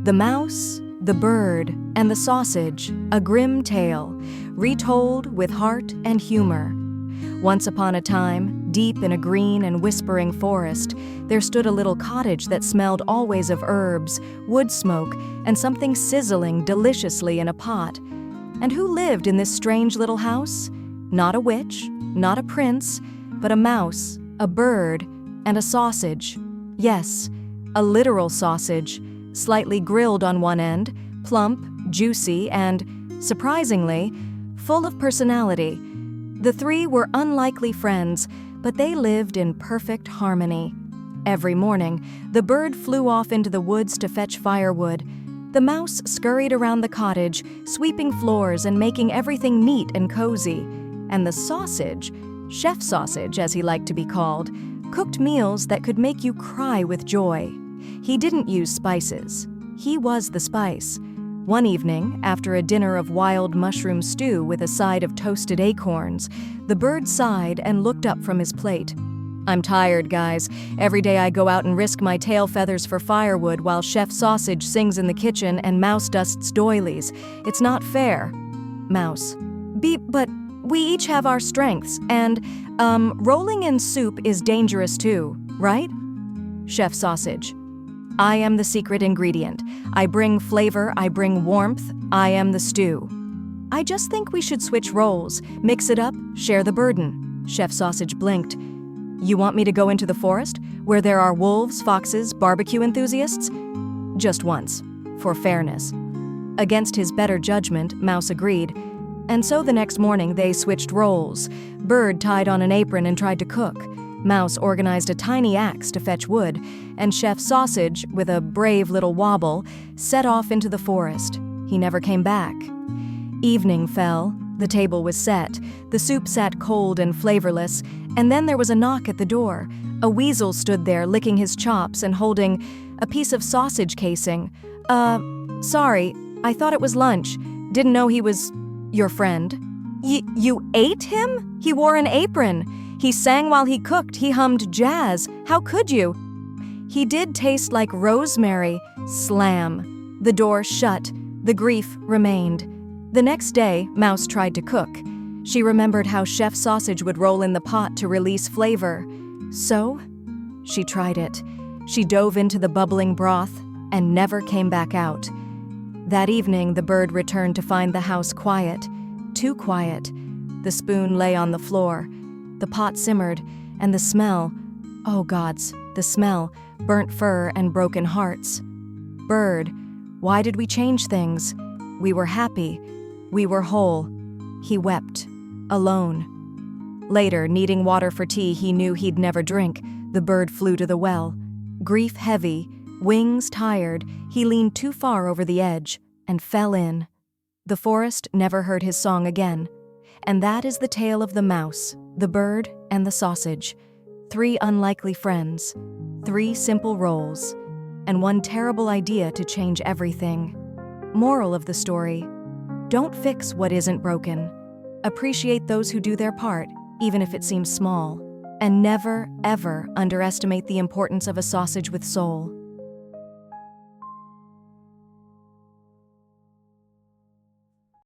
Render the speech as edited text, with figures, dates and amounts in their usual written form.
The Mouse, the Bird, and the Sausage, a grim tale, retold with heart and humor. Once upon a time, deep in a green and whispering forest, there stood a little cottage that smelled always of herbs, wood smoke, and something sizzling deliciously in a pot. And who lived in this strange little house? Not a witch, not a prince, but a mouse, a bird, and a sausage. Yes, a literal sausage, slightly grilled on one end, plump, juicy, and, surprisingly, full of personality. The three were unlikely friends, but they lived in perfect harmony. Every morning, the bird flew off into the woods to fetch firewood. The mouse scurried around the cottage, sweeping floors and making everything neat and cozy. And the sausage, Chef Sausage as he liked to be called, cooked meals that could make you cry with joy. He didn't use spices. He was the spice. One evening, after a dinner of wild mushroom stew with a side of toasted acorns, the bird sighed and looked up from his plate. "I'm tired, guys. Every day I go out and risk my tail feathers for firewood while Chef Sausage sings in the kitchen and Mouse dusts doilies. It's not fair." Mouse: But we each have our strengths, and, rolling in soup is dangerous too, right?" Chef Sausage: "I am the secret ingredient. I bring flavor, I bring warmth, I am the stew." "I just think we should switch roles, mix it up, share the burden." Chef Sausage blinked. "You want me to go into the forest, where there are wolves, foxes, barbecue enthusiasts?" "Just once, for fairness." Against his better judgment, Mouse agreed. And so the next morning they switched roles. Bird tied on an apron and tried to cook. Mouse organized a tiny axe to fetch wood, and Chef Sausage, with a brave little wobble, set off into the forest. He never came back. Evening fell. The table was set. The soup sat cold and flavorless, and then there was a knock at the door. A weasel stood there licking his chops and holding a piece of sausage casing. Sorry, I thought it was lunch. Didn't know he was your friend." You ate him? He wore an apron. He sang while he cooked. He hummed jazz. How could you?" "He did taste like rosemary." Slam. The door shut. The grief remained. The next day, Mouse tried to cook. She remembered how Chef Sausage would roll in the pot to release flavor. So, she tried it. She dove into the bubbling broth and never came back out. That evening, the bird returned to find the house quiet. Too quiet. The spoon lay on the floor. The pot simmered, and the smell, oh gods, the smell, burnt fur and broken hearts. "Bird, why did we change things? We were happy. We were whole." He wept, alone. Later, needing water for tea he knew he'd never drink, the bird flew to the well. Grief heavy, wings tired, he leaned too far over the edge and fell in. The forest never heard his song again. And that is the tale of the mouse, the bird, and the sausage. 3 unlikely friends, 3 simple roles, and one terrible idea to change everything. Moral of the story: don't fix what isn't broken. Appreciate those who do their part, even if it seems small. And never, ever underestimate the importance of a sausage with soul.